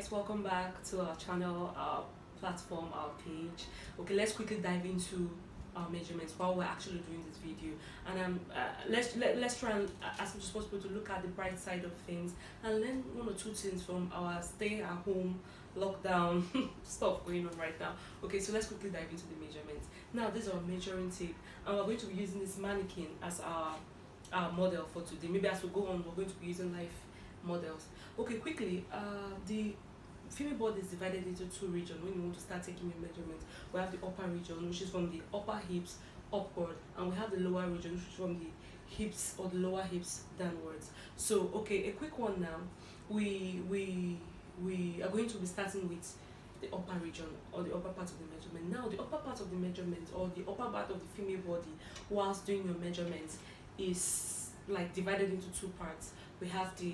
guys, welcome back to our channel, our platform, our page. Okay, let's quickly dive into our measurements while we're actually doing this video. And let's try and as much as possible to look at the bright side of things and learn one or two things from our stay at home lockdown stuff going on right now. Okay, so let's quickly dive into the measurements. Now this is our measuring tape, and we're going to be using this mannequin as our model for today. Maybe as we go on, we're going to be using live models. Okay, quickly, the female body is divided into two regions when you want to start taking your measurements. We have the upper region, which is from the upper hips upward, and we have the lower region, which is from the hips or the lower hips downwards. So, okay, a quick one now. We are going to be starting with the upper region or the upper part of the measurement. Now, the upper part of the measurement or the upper part of the female body, whilst doing your measurements, is like divided into two parts. We have the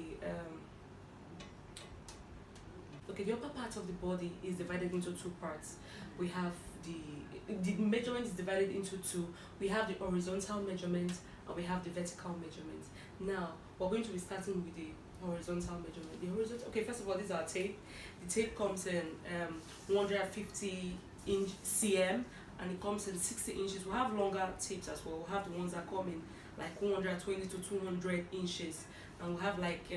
okay, the upper part of the body is divided into two parts. We have the measurement is divided into two. We have the horizontal measurement and we have the vertical measurement. Now we're going to be starting with the horizontal measurement. The horizontal, okay, first of all, this is our tape. The tape comes in 150 inch cm, and it comes in 60 inches. We have longer tapes as well. We have the ones that come in like 120 to 200 inches, and we have like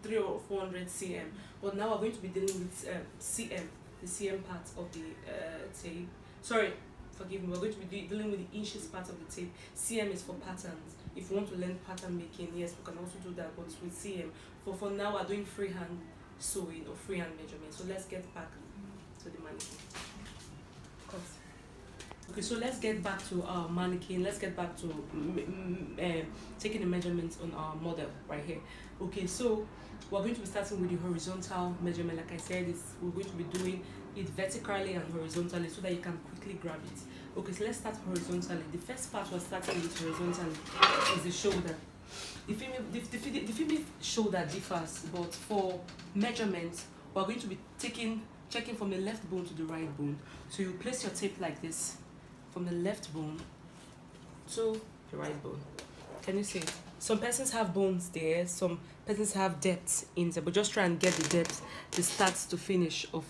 300 or 400 cm. But now we're going to be dealing with cm, the cm part of the tape. Sorry, forgive me. We're going to be dealing with the inches part of the tape. Cm is for patterns. If you want to learn pattern making, yes, we can also do that, but with cm. For now, we're doing freehand sewing or freehand measurement. So let's get back to the mannequin. Okay, so let's get back to our mannequin. Let's get back to taking the measurements on our model right here. Okay, so we're going to be starting with the horizontal measurement. Like I said, we're going to be doing it vertically and horizontally so that you can quickly grab it. Okay, so let's start horizontally. The first part we're starting with horizontally is the shoulder. The female shoulder differs, but for measurements, we're going to be checking from the left bone to the right bone. So you place your tape like this, from the left bone to the right bone. Can you see it? Some persons have bones there, some persons have depth in there, but just try and get the depth, the start to finish of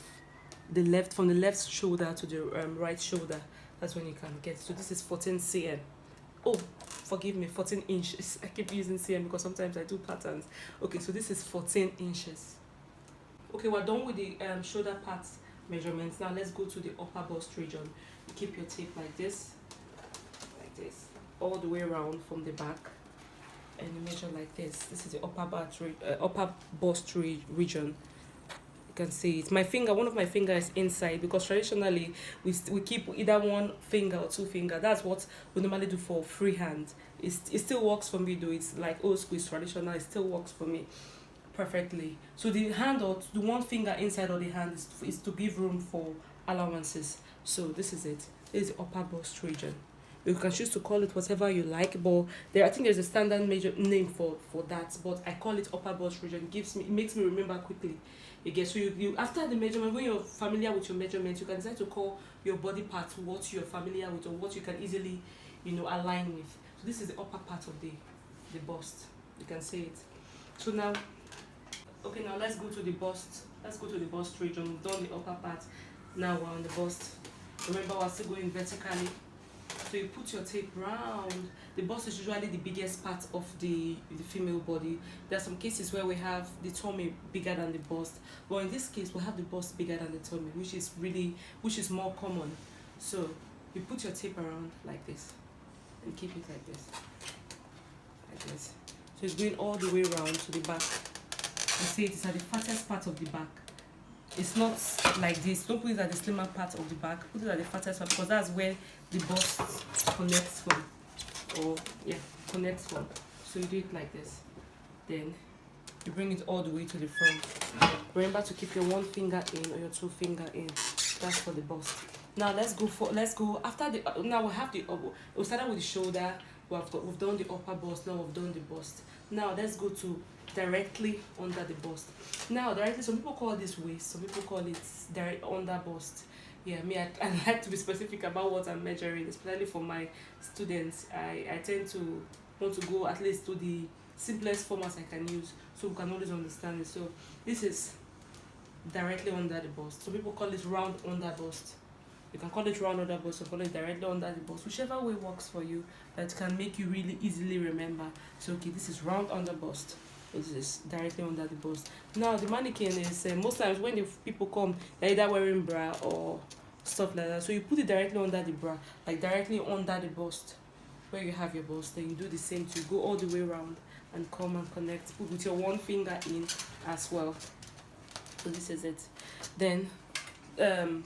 the left, from the left shoulder to the right shoulder. That's when you can get. So this is 14 cm. Oh, forgive me, 14 inches. I keep using cm because sometimes I do patterns. Okay, so this is 14 inches. Okay, we're done with the shoulder part measurements. Now let's go to the upper bust region. You keep your tape like this, all the way around from the back, and you measure like this. This is the upper bust region. You can see it. My finger, one of my fingers is inside, because traditionally we keep either one finger or two finger. That's what we normally do for freehand. It still works for me though. It's like old school, it's traditional. It still works for me perfectly. So the hand, or the one finger inside of the hand, is to give room for allowances. So this is it. This is the upper bust region. You can choose to call it whatever you like, but I think there's a standard major name for that, but I call it upper bust region. It makes me remember quickly. Again, so you after the measurement, when you're familiar with your measurements, you can decide to call your body part what you're familiar with or what you can easily, align with. So this is the upper part of the bust. You can see it. So now, okay, now let's go to the bust. Let's go to the bust region. We've done the upper part. Now we're on the bust. Remember, we're still going vertically. So you put your tape round. The bust is usually the biggest part of the female body. There are some cases where we have the tummy bigger than the bust, but in this case we have the bust bigger than the tummy, which is more common. So you put your tape around like this and keep it like this. So it's going all the way around to the back. You see, it's at the fattest part of the back. It's not like this. Don't put it at the slimmer part of the back. Put it at the fattest part, because that's where the bust connects from. So you do it like this. Then you bring it all the way to the front. Remember to keep your one finger in or your two finger in. That's for the bust. Now let's go after the. Now we have the. We started with the shoulder. We've done the upper bust. Now we've done the bust. Now let's go to directly under the bust. Now directly, some people call this waist, some people call it direct under bust. Yeah, I like to be specific about what I'm measuring, especially for my students. I tend to want to go at least to the simplest formats I can use, so we can always understand it. So this is directly under the bust. So people call it round under bust. You can call it round under bust or call it directly under the bust, whichever way works for you, that can make you really easily remember. So okay, this is round under bust. This is directly under the bust. Now the mannequin is most times when the people come, they're either wearing bra or stuff like that. So you put it directly under the bra, like directly under the bust, where you have your bust. Then you do the same to go all the way around and come and connect. Put with your one finger in as well. So this is it. Then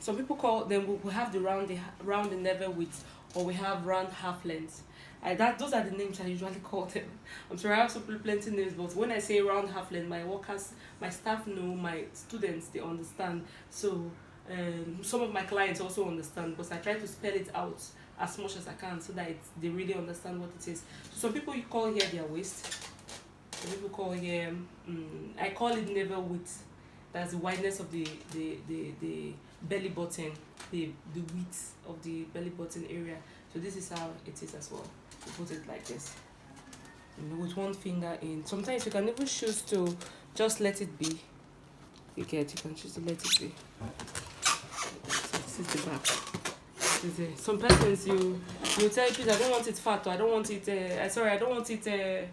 some people call them, we have the round the never width, or we have round half length. Those are the names I usually call them. I'm sorry, I have so plenty names, but when I say round half length, my workers, my staff know, my students, they understand. So some of my clients also understand, because I try to spell it out as much as I can so that they really understand what it is. So some people you call here their waist. Some people call here, I call it never width. That's the wideness of the belly button, the width of the belly button area. So this is how it is as well. You put it like this, with one finger in. Sometimes you can even choose to just let it be. You can choose to let it be. So this is the back. This is it. Some persons you tell people, I don't want it fat, or I don't want it I don't want it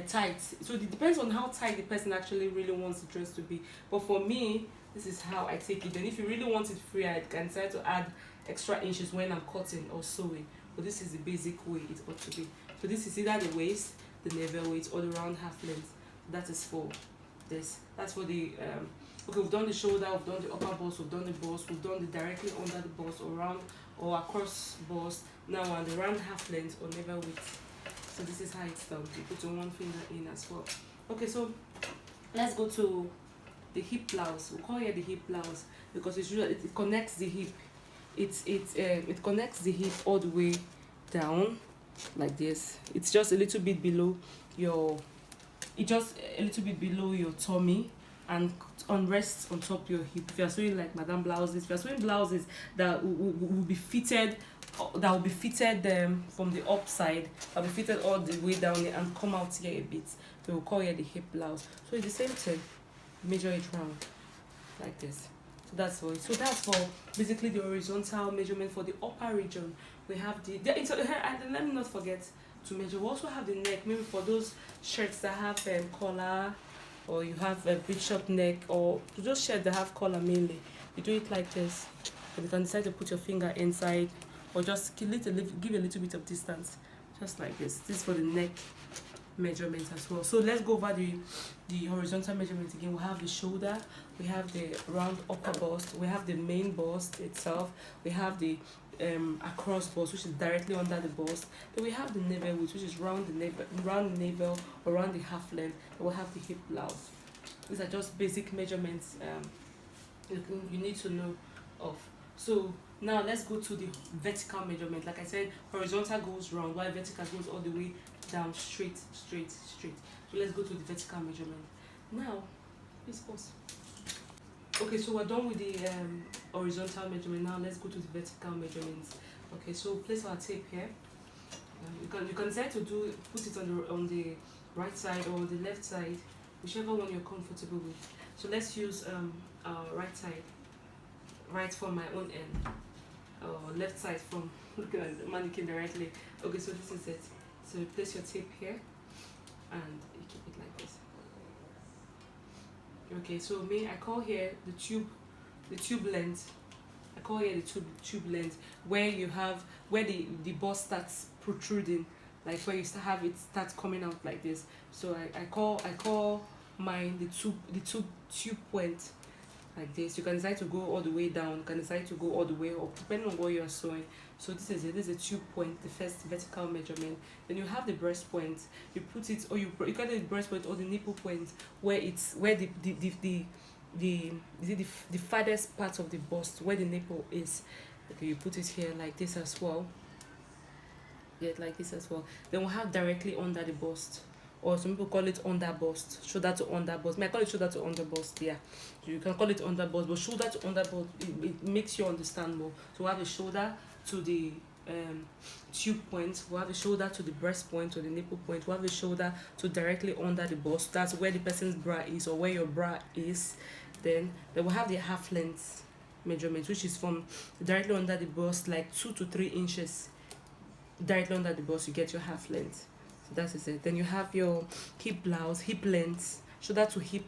tight. So it depends on how tight the person actually really wants the dress to be. But for me, this is how I take it. And if you really want it free, I can decide to add extra inches when I'm cutting or sewing. But this is the basic way it ought to be. So this is either the waist, the navel width, or the round half length. That is for this. That's for the okay, we've done the shoulder, we've done the upper bust, we've done the bust, we've done the directly under the bust, or round or across bust. Now on the round half length or navel width. So this is how it's done. You put your one finger in as well. Okay, so let's go to the hip blouse. We call it the hip blouse because it's usually, it connects the hip. It connects the hip all the way down like this. It's just a little bit below your, tummy, and rests on top of your hip. If you're sewing like madam blouses, if you're sewing blouses that will be fitted, from the upside, that will be fitted all the way down here and come out here a bit, we will call it the hip blouse. So it's the same thing. Measure it round like this. So that's for it. So that's for basically the horizontal measurement for the upper region. We have and let me not forget to measure. We also have the neck, maybe for those shirts that have collar, or you have a bishop neck, or those shirts that have collar mainly. You do it like this. And you can decide to put your finger inside, or just give a little bit of distance, just like this. This is for the neck measurement as well. So let's go over the horizontal measurement again. We have the shoulder, we have the round upper bust, we have the main bust itself, we have the across bust, which is directly under the bust. Then we have the navel width, which is round the navel or round the half length. And we'll have the hip blouse. These are just basic measurements you need to know of. So now let's go to the vertical measurement. Like I said, horizontal goes round, while vertical goes all the way down, straight. So let's go to the vertical measurement. Now, please pause. Okay, so we're done with the horizontal measurement. Now let's go to the vertical measurements. Okay, so place our tape here. You can decide to put it on the right side or the left side, whichever one you're comfortable with. So let's use our right side, right from my own end, or left side from looking at the mannequin directly. Okay, so this is it. So you place your tape here and you keep it like this. Okay, so I call here the tube length. I call here the tube length, where the bust starts protruding, like where you have it start coming out like this. So I call mine the tube point, like this. You can decide to go all the way down, you can decide to go all the way up, depending on what you are sewing. So this is it. This is a tube point, the first vertical measurement. Then you have the breast point. You put it, or you can do the breast point or the nipple point, where the farthest part of the bust, where the nipple is. Okay, you put it here like this as well. Yeah, like this as well. Then we'll have directly under the bust, or some people call it under bust, shoulder to under bust. I call it shoulder to under bust. Yeah, you can call it under bust, but shoulder to under bust, it makes you understand more. So we have the shoulder to the tube point, we have the shoulder to the breast point or the nipple point, we have the shoulder to directly under the bust. That's where the person's bra is, or where your bra is. Then we have the half length measurement, which is from directly under the bust, like 2 to 3 inches directly under the bust. You get your half length. So that is it. Then you have your hip blouse, hip length, shoulder to hip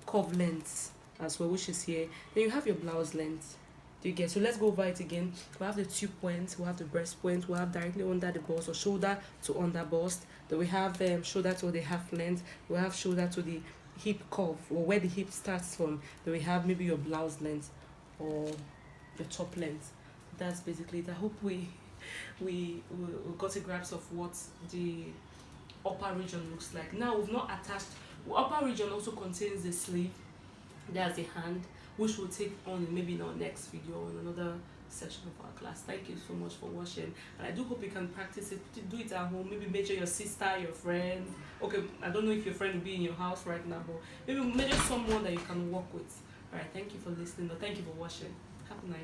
curve length as well, which is here. Then you have your blouse length. Do you get? So let's go over it again. We have the 2 points, we have the breast point, we have directly under the bust or shoulder to under bust. Then we have shoulder to the half length, we have shoulder to the hip curve or where the hip starts from. Then we have maybe your blouse length or your top length. That's basically it. I hope we got a grasp of what the upper region looks like. Now we've not attached. Upper region also contains the sleeve. There's the hand, which we'll take on maybe in our next video or in another session of our class. Thank you so much for watching, and I do hope you can practice it. Do it at home. Maybe measure your sister, your friend. Okay, I don't know if your friend will be in your house right now, but maybe measure someone that you can work with. All right. Thank you for listening. Or thank you for watching. Have a nice